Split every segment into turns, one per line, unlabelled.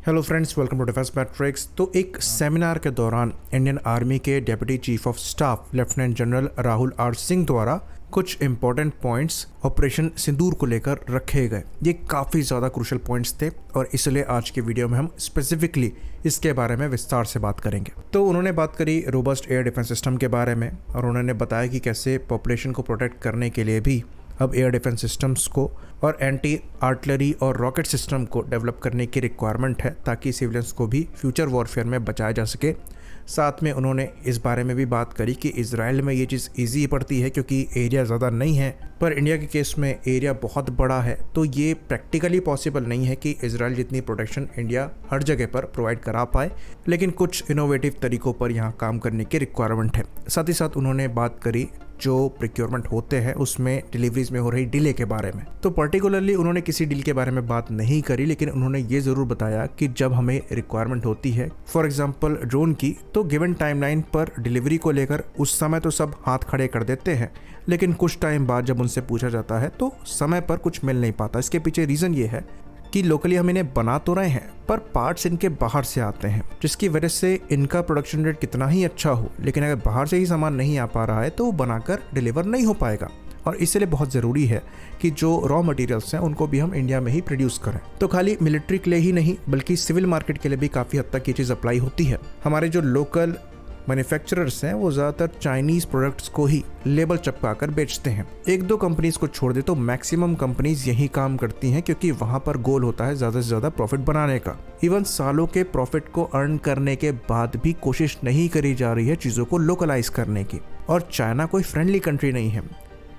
Hello friends, welcome to defence matrix. तो एक seminar के दौरान इंडियन आर्मी के deputy chief of staff lieutenant general Rahul R Singh द्वारा कुछ इंपॉर्टेंट पॉइंट्स ऑपरेशन सिंदूर को लेकर रखे गए। ये काफ़ी ज़्यादा क्रूशल पॉइंट्स थे और इसलिए आज की वीडियो में हम स्पेसिफिकली इसके बारे में विस्तार से बात करेंगे। तो उन्होंने बात करी रोबस्ट एयर डिफेंस सिस्टम के बारे में और उन्होंने बताया कि कैसे पॉपुलेशन को प्रोटेक्ट करने के लिए भी अब एयर डिफेंस सिस्टम्स को और एंटी आर्टिलरी और रॉकेट सिस्टम को डेवलप करने की रिक्वायरमेंट है ताकि सिविलियंस को भी फ्यूचर वॉरफेयर में बचाया जा सके। साथ में उन्होंने इस बारे में भी बात करी कि इजराइल में ये चीज़ ईजी पड़ती है क्योंकि एरिया ज़्यादा नहीं है, पर इंडिया के केस में एरिया बहुत बड़ा है, तो ये प्रैक्टिकली पॉसिबल नहीं है कि इजराइल जितनी प्रोटेक्शन इंडिया हर जगह पर प्रोवाइड करा पाए, लेकिन कुछ इनोवेटिव तरीकों पर यहाँ काम करने की रिक्वायरमेंट है। साथ ही साथ उन्होंने बात करी जो प्रोक्योरमेंट होते हैं उसमें डिलीवरीज में हो रही डिले के बारे में। तो पर्टिकुलरली उन्होंने किसी डील के बारे में बात नहीं करी, लेकिन उन्होंने ये ज़रूर बताया कि जब हमें रिक्वायरमेंट होती है फॉर एग्जांपल ड्रोन की, तो गिवन टाइमलाइन पर डिलीवरी को लेकर उस समय तो सब हाथ खड़े कर देते हैं, लेकिन कुछ टाइम बाद जब उनसे पूछा जाता है तो समय पर कुछ मिल नहीं पाता। इसके पीछे रीज़न ये है कि लोकली हम इन्हें बना तो रहे हैं पर पार्ट्स इनके बाहर से आते हैं, जिसकी वजह से इनका प्रोडक्शन रेट कितना ही अच्छा हो, लेकिन अगर बाहर से ही सामान नहीं आ पा रहा है तो वो बनाकर डिलीवर नहीं हो पाएगा। और इसलिए बहुत ज़रूरी है कि जो रॉ मटेरियल्स हैं उनको भी हम इंडिया में ही प्रोड्यूस करें। तो खाली मिलिट्री के लिए ही नहीं बल्कि सिविल मार्केट के लिए भी काफ़ी हद तक ये चीज़ अप्लाई होती है। हमारे जो लोकल मैन्युफैक्चरर्स हैं वो ज़्यादातर चाइनीज़ प्रोडक्ट्स को ही लेबल चिपका कर बेचते हैं। एक दो कंपनीज को छोड़ दे तो मैक्सिमम कंपनीज यही काम करती हैं क्योंकि वहाँ पर गोल होता है ज़्यादा से ज़्यादा प्रॉफिट बनाने का। इवन सालों के प्रॉफिट को अर्न करने के बाद भी कोशिश नहीं करी जा रही है चीज़ों को लोकलाइज करने की। और चाइना कोई फ्रेंडली कंट्री नहीं है।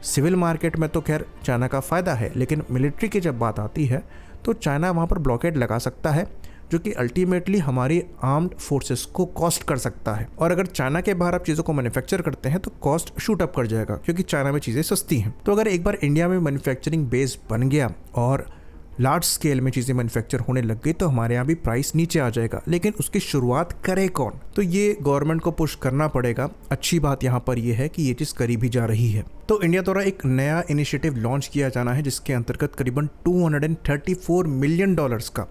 सिविल मार्केट में तो खैर चाइना का फ़ायदा है, लेकिन मिलिट्री की जब बात आती है तो चाइना वहाँ पर ब्लॉकेड लगा सकता है, जो कि अल्टीमेटली हमारी आर्म्ड फोर्सेस को कॉस्ट कर सकता है। और अगर चाइना के बाहर आप चीज़ों को मैन्युफैक्चर करते हैं तो कॉस्ट शूट अप कर जाएगा क्योंकि चाइना में चीज़ें सस्ती हैं। तो अगर एक बार इंडिया में मैन्युफैक्चरिंग बेस बन गया और लार्ज स्केल में चीज़ें मैन्युफैक्चर होने लग गई तो हमारे यहाँ भी प्राइस नीचे आ जाएगा, लेकिन उसकी शुरुआत करे कौन? तो ये गवर्नमेंट को पुश करना पड़ेगा। अच्छी बात यहाँ पर यह है कि ये चीज़ करी भी जा रही है। तो इंडिया द्वारा एक नया इनिशिएटिव लॉन्च किया जाना है जिसके अंतर्गत करीबन $234 मिलियन का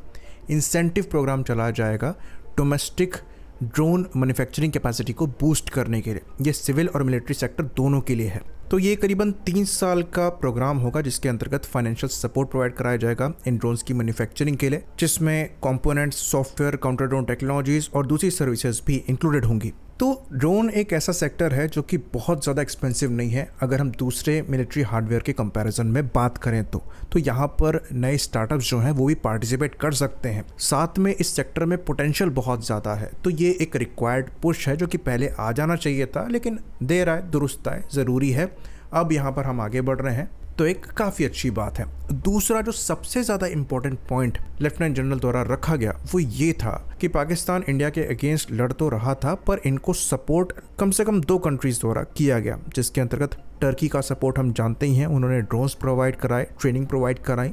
इंसेंटिव प्रोग्राम चलाया जाएगा डोमेस्टिक ड्रोन मैन्युफैक्चरिंग कैपेसिटी को बूस्ट करने के लिए। ये सिविल और मिलिट्री सेक्टर दोनों के लिए है। तो ये करीबन 3 साल का प्रोग्राम होगा जिसके अंतर्गत फाइनेंशियल सपोर्ट प्रोवाइड कराया जाएगा इन ड्रोन्स की मैन्युफैक्चरिंग के लिए, जिसमें components, software, counter drone technologies और दूसरी सर्विसेज भी इंक्लूडेड होंगी। तो ड्रोन एक ऐसा सेक्टर है जो कि बहुत ज़्यादा एक्सपेंसिव नहीं है अगर हम दूसरे मिलिट्री हार्डवेयर के कंपैरिजन में बात करें तो यहाँ पर नए स्टार्टअप्स जो हैं वो भी पार्टिसिपेट कर सकते हैं। साथ में इस सेक्टर में पोटेंशियल बहुत ज़्यादा है, तो ये एक रिक्वायर्ड पुश है जो कि पहले आ जाना चाहिए था, लेकिन देर आए दुरुस्त आए, ज़रूरी है। अब यहाँ पर हम आगे बढ़ रहे हैं तो एक काफ़ी अच्छी बात है। दूसरा जो सबसे ज़्यादा इंपॉर्टेंट पॉइंट लेफ्टिनेंट जनरल द्वारा रखा गया वो ये था कि पाकिस्तान इंडिया के अगेंस्ट लड़ तो रहा था पर इनको सपोर्ट कम से कम 2 कंट्रीज़ द्वारा किया गया, जिसके अंतर्गत टर्की का सपोर्ट हम जानते ही हैं, उन्होंने ड्रोन्स प्रोवाइड कराए, ट्रेनिंग प्रोवाइड कराई,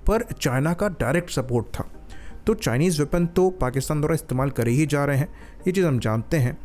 पर चाइना का डायरेक्ट सपोर्ट था। तो चाइनीज़ वेपन तो पाकिस्तान द्वारा इस्तेमाल करे ही जा रहे हैं, ये चीज़ हम जानते हैं,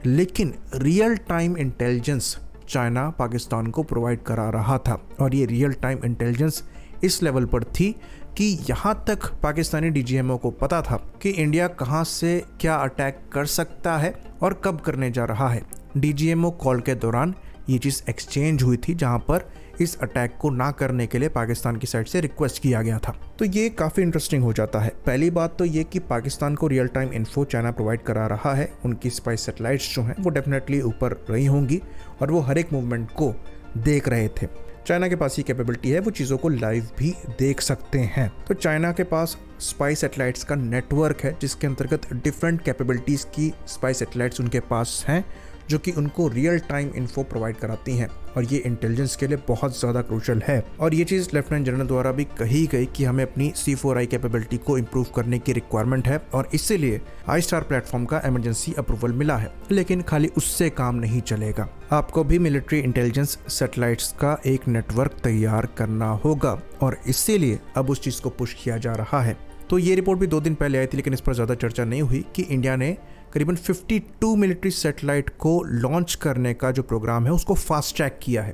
लेकिन real time intelligence China Pakistan को प्रोवाइड करा रहा था। और ये रियल टाइम इंटेलिजेंस इस लेवल पर थी कि यहाँ तक पाकिस्तानी डीजीएमओ को पता था कि इंडिया कहाँ से क्या अटैक कर सकता है और कब करने जा रहा है। डीजीएमओ कॉल के दौरान ये चीज़ एक्सचेंज हुई थी जहाँ पर इस अटैक को ना करने के लिए पाकिस्तान की साइड से रिक्वेस्ट किया गया था। तो ये काफ़ी इंटरेस्टिंग हो जाता है। पहली बात तो ये कि पाकिस्तान को real time info China provide करा रहा है, उनकी स्पाई सैटेलाइट्स जो हैं वो डेफिनेटली ऊपर रही होंगी और वो हर एक मूवमेंट को देख रहे थे। चाइना के पास ये कैपेबिलिटी है, वो चीज़ों को लाइव भी देख सकते हैं। तो चाइना के पास स्पाई सैटेलाइट्स का नेटवर्क है जिसके अंतर्गत डिफरेंट कैपेबिलिटीज़ की स्पाई सैटेलाइट्स उनके पास हैं जो कि उनको रियल टाइम इन्फो प्रोवाइड कराती हैं, और ये इंटेलिजेंस के लिए बहुत ज़्यादा क्रूशल है। और ये चीज़ लेफ्टिनेंट जनरल द्वारा भी कही गई कि हमें अपनी C4I कैपेबिलिटी को इम्प्रूव करने की रिक्वायरमेंट है और इसीलिए iStar प्लेटफॉर्म का इमरजेंसी अप्रूवल मिला है। लेकिन खाली उससे काम नहीं चलेगा, आपको भी मिलिट्री इंटेलिजेंस सैटेलाइट्स का एक नेटवर्क तैयार करना होगा और इसीलिए अब उस चीज़ को पुश किया जा रहा है। तो ये रिपोर्ट भी 2 दिन पहले आई थी, लेकिन इस पर ज़्यादा चर्चा नहीं हुई कि इंडिया ने करीबन 52 मिलिट्री सैटेलाइट को लॉन्च करने का जो प्रोग्राम है उसको फास्ट ट्रैक किया है,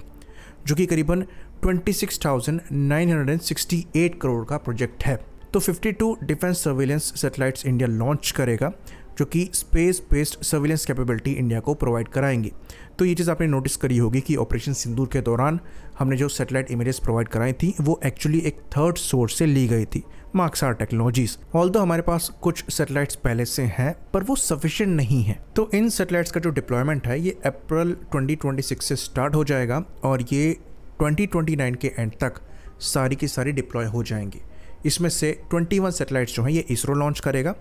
जो कि करीबन 26,968 करोड़ का प्रोजेक्ट है। तो 52 defence surveillance satellites India launch करेगा जो कि space based surveillance capability India को प्रोवाइड कराएंगे। तो ये चीज़ आपने नोटिस करी होगी कि ऑपरेशन सिंदूर के दौरान हमने जो सैटेलाइट इमेजेस प्रोवाइड कराई थी वो एक्चुअली एक थर्ड सोर्स से ली गई थी, मार्क्सआर टेक्नोलॉजीज। ऑल्दो हमारे पास कुछ सैटेलाइट्स पहले से हैं पर वो सफिशिएंट नहीं है। तो इन सैटेलाइट्स का जो डिप्लॉयमेंट है ये अप्रैल 2026 से स्टार्ट हो जाएगा और ये 2029 के एंड तक सारी की सारी डिप्लॉय हो जाएंगी। इसमें से 21 सैटेलाइट्स जो हैं ये इसरो लॉन्च करेगा,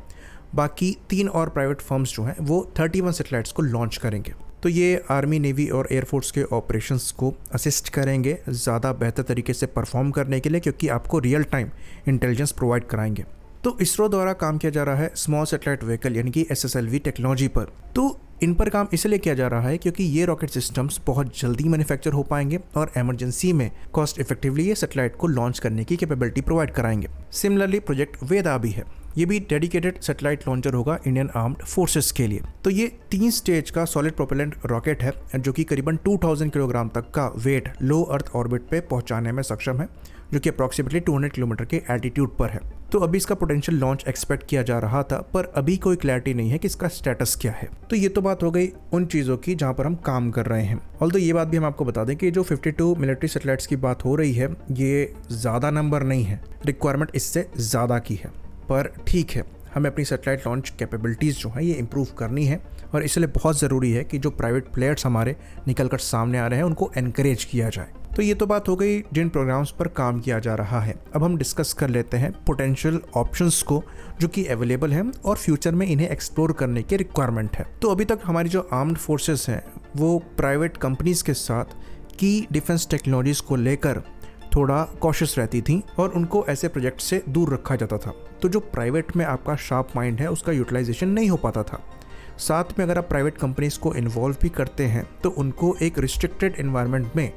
बाकी 3 और प्राइवेट फर्म्स जो हैं वो 31 सैटेलाइट्स को लॉन्च करेंगे। तो ये आर्मी, नेवी और एयरफोर्स के ऑपरेशंस को असिस्ट करेंगे ज़्यादा बेहतर तरीके से परफॉर्म करने के लिए, क्योंकि आपको रियल टाइम इंटेलिजेंस प्रोवाइड कराएंगे। तो इसरो द्वारा काम किया जा रहा है स्मॉल सैटेलाइट व्हीकल यानी कि SSLV टेक्नोलॉजी पर। तो इन पर काम इसलिए किया जा रहा है क्योंकि ये रॉकेट सिस्टम्स बहुत जल्दी मैन्युफैक्चर हो पाएंगे और एमरजेंसी में कॉस्ट इफेक्टिवली ये सैटेलाइट को लॉन्च करने की कैपेबिलिटी प्रोवाइड कराएंगे। सिमिलरली प्रोजेक्ट वेदा भी है, ये भी डेडिकेटेड सैटेलाइट लॉन्चर होगा इंडियन आर्म्ड फोर्सेस के लिए। तो ये 3 स्टेज का सॉलिड प्रोपेलेंट रॉकेट है जो कि करीबन 2000 किलोग्राम तक का वेट लो अर्थ ऑर्बिट पे पहुंचाने में सक्षम है, जो कि अप्रॉक्सीमेटली 200 किलोमीटर के एल्टीट्यूड पर है। तो अभी इसका पोटेंशियल लॉन्च एक्सपेक्ट किया जा रहा था, पर अभी कोई क्लैरिटी नहीं है कि इसका स्टेटस क्या है। तो ये तो बात हो गई उन चीज़ों की जहाँ पर हम काम कर रहे हैं। ऑल्दो ये बात भी हम आपको बता दें कि जो 52 मिलिट्री सैटेलाइट्स की बात हो रही है ये ज़्यादा नंबर नहीं है, रिक्वायरमेंट इससे ज़्यादा की है। पर ठीक है, हमें अपनी सैटेलाइट लॉन्च कैपेबिलिटीज़ जो है ये इंप्रूव करनी है और इसलिए बहुत ज़रूरी है कि जो प्राइवेट प्लेयर्स हमारे निकल कर सामने आ रहे हैं उनको एनकरेज किया जाए। तो ये तो बात हो गई जिन प्रोग्राम्स पर काम किया जा रहा है। अब हम डिस्कस कर लेते हैं पोटेंशियल ऑप्शंस को जो कि अवेलेबल हैं और फ्यूचर में इन्हें एक्सप्लोर करने की रिक्वायरमेंट है। तो अभी तक हमारी जो आर्म्ड फोर्सेस हैं वो प्राइवेट कंपनीज़ के साथ की डिफेंस टेक्नोलॉजीज़ को लेकर थोड़ा कॉशियस रहती थी और उनको ऐसे प्रोजेक्ट से दूर रखा जाता था। तो जो प्राइवेट में आपका शार्प माइंड है उसका यूटिलाइजेशन नहीं हो पाता था। साथ में अगर आप प्राइवेट कंपनीज को इन्वॉल्व भी करते हैं तो उनको एक रिस्ट्रिक्टेड एनवायरनमेंट में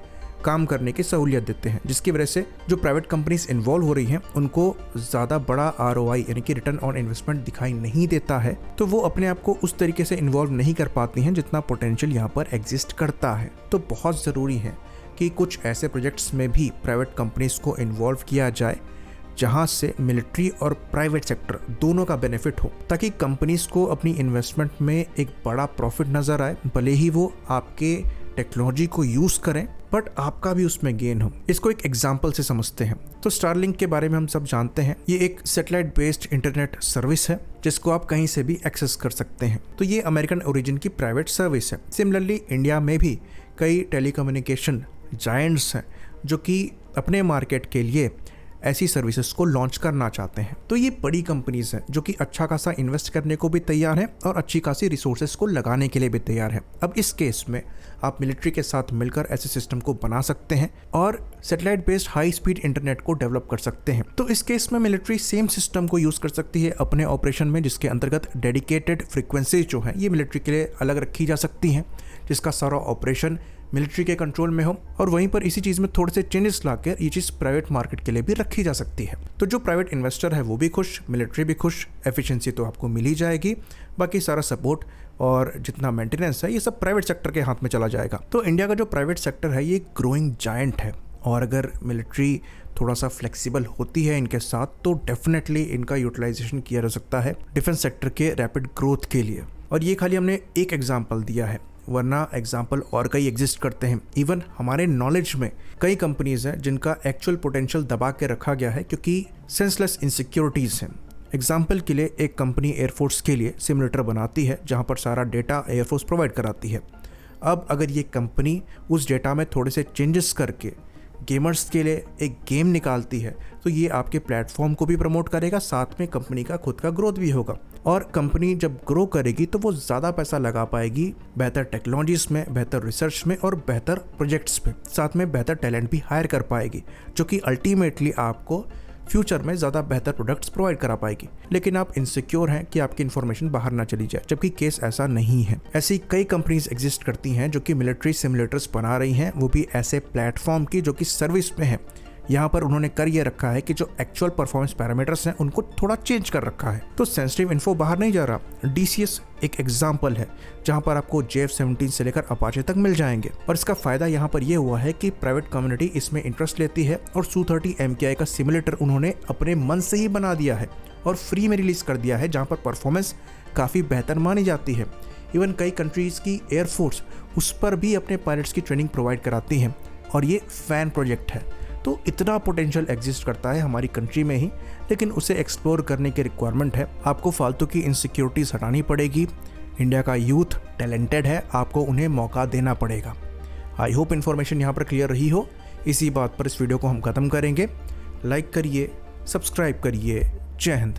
काम करने की सहूलियत देते हैं, जिसकी वजह से जो प्राइवेट कंपनीज इन्वॉल्व हो रही हैं उनको ज़्यादा बड़ा ROI यानी कि रिटर्न ऑन इन्वेस्टमेंट दिखाई नहीं देता है। तो वो अपने आप को उस तरीके से इन्वॉल्व नहीं कर पाती हैं जितना पोटेंशियल यहाँ पर एग्जिस्ट करता है। तो बहुत ज़रूरी है कि कुछ ऐसे प्रोजेक्ट्स में भी प्राइवेट कंपनीज को इन्वॉल्व किया जाए जहां से मिलिट्री और प्राइवेट सेक्टर दोनों का बेनिफिट हो, ताकि कंपनीज को अपनी इन्वेस्टमेंट में एक बड़ा प्रॉफिट नज़र आए। भले ही वो आपके टेक्नोलॉजी को यूज़ करें बट आपका भी उसमें गेन हो। इसको एक एग्जांपल से समझते हैं। तो स्टारलिंक के बारे में हम सब जानते हैं। ये एक सैटेलाइट बेस्ड इंटरनेट सर्विस है जिसको आप कहीं से भी एक्सेस कर सकते हैं। तो ये अमेरिकन ओरिजिन की प्राइवेट सर्विस है। सिमिलरली इंडिया में भी कई टेलीकम्युनिकेशन जायंट्स हैं जो कि अपने मार्केट के लिए ऐसी सर्विसेज को लॉन्च करना चाहते हैं। तो ये बड़ी कंपनीज हैं जो कि अच्छा खासा इन्वेस्ट करने को भी तैयार हैं और अच्छी खासी रिसोर्सेज को लगाने के लिए भी तैयार हैं। अब इस केस में आप मिलिट्री के साथ मिलकर ऐसे सिस्टम को बना सकते हैं और satellite based high speed internet को डेवलप कर सकते हैं। तो इस केस में मिलिट्री सेम सिस्टम को यूज़ कर सकती है अपने ऑपरेशन में, जिसके अंतर्गत डेडिकेटेड फ्रिक्वेंसीज जो है ये मिलिट्री के लिए अलग रखी जा सकती हैं, जिसका सारा ऑपरेशन मिलिट्री के कंट्रोल में हो। और वहीं पर इसी चीज़ में थोड़े से चेंजेस लाकर ये चीज़ प्राइवेट मार्केट के लिए भी रखी जा सकती है। तो जो प्राइवेट इन्वेस्टर है वो भी खुश, मिलिट्री भी खुश, एफिशिएंसी तो आपको मिल ही जाएगी, बाकी सारा सपोर्ट और जितना मेंटेनेंस है ये सब प्राइवेट सेक्टर के हाथ में चला जाएगा। तो इंडिया का जो प्राइवेट सेक्टर है ये ग्रोइंग जायंट है और अगर मिलिट्री थोड़ा सा फ्लेक्सिबल होती है इनके साथ तो डेफिनेटली इनका यूटिलाइजेशन किया जा सकता है डिफेंस सेक्टर के रैपिड ग्रोथ के लिए। और ये खाली हमने एक एग्जाम्पल दिया है, वरना एग्जाम्पल और कई एग्जिस्ट करते हैं। इवन हमारे नॉलेज में कई कंपनीज हैं जिनका एक्चुअल पोटेंशियल दबा के रखा गया है क्योंकि सेंसलेस इनसिक्योरिटीज़ हैं। एग्जाम्पल के लिए एक कंपनी एयरफोर्स के लिए सिमुलेटर बनाती है जहां पर सारा डेटा एयरफोर्स प्रोवाइड कराती है। अब अगर ये कंपनी उस डेटा में थोड़े से चेंजेस करके गेमर्स के लिए एक गेम निकालती है तो ये आपके प्लेटफॉर्म को भी प्रमोट करेगा, साथ में कंपनी का खुद का ग्रोथ भी होगा। और कंपनी जब ग्रो करेगी तो वो ज़्यादा पैसा लगा पाएगी बेहतर टेक्नोलॉजीज़ में, बेहतर रिसर्च में और बेहतर प्रोजेक्ट्स पे, साथ में बेहतर टैलेंट भी हायर कर पाएगी, जो कि अल्टीमेटली आपको फ्यूचर में ज़्यादा बेहतर प्रोडक्ट्स प्रोवाइड करा पाएगी। लेकिन आप इनसिक्योर हैं कि आपकी इन्फॉर्मेशन बाहर ना चली जाए, जबकि केस ऐसा नहीं है। ऐसी कई कंपनीज एग्जिस्ट करती हैं जो कि मिलिट्री सिमुलेटर्स बना रही हैं, वो भी ऐसे प्लेटफॉर्म की जो कि सर्विस में है यहाँ पर उन्होंने कर ये रखा है कि जो एक्चुअल परफॉर्मेंस पैरामीटर्स हैं उनको थोड़ा चेंज कर रखा है। तो सेंसिटिव इन्फो बाहर नहीं जा रहा। DCS एक एग्जाम्पल है जहाँ पर आपको JF-17 से लेकर अपाचे तक मिल जाएंगे। और इसका फायदा यहाँ पर यह हुआ है कि प्राइवेट कम्युनिटी इसमें इंटरेस्ट लेती है और Su-30 MKI का सिमुलेटर उन्होंने अपने मन से ही बना दिया है और फ्री में रिलीज कर दिया है, जहाँ पर परफॉर्मेंस काफ़ी बेहतर मानी जाती है। इवन कई कंट्रीज़ की एयरफोर्स उस पर भी अपने पायलट्स की ट्रेनिंग प्रोवाइड कराती हैं और ये फैन प्रोजेक्ट है। तो इतना पोटेंशियल एग्जिस्ट करता है हमारी कंट्री में ही, लेकिन उसे एक्सप्लोर करने की रिक्वायरमेंट है। आपको फालतू की इनसिक्योरिटीज हटानी पड़ेगी। इंडिया का यूथ टैलेंटेड है, आपको उन्हें मौका देना पड़ेगा। आई होप इन्फॉर्मेशन यहाँ पर क्लियर रही हो। इसी बात पर इस वीडियो को हम ख़त्म करेंगे। लाइक करिए, सब्सक्राइब करिए। जय हिंद।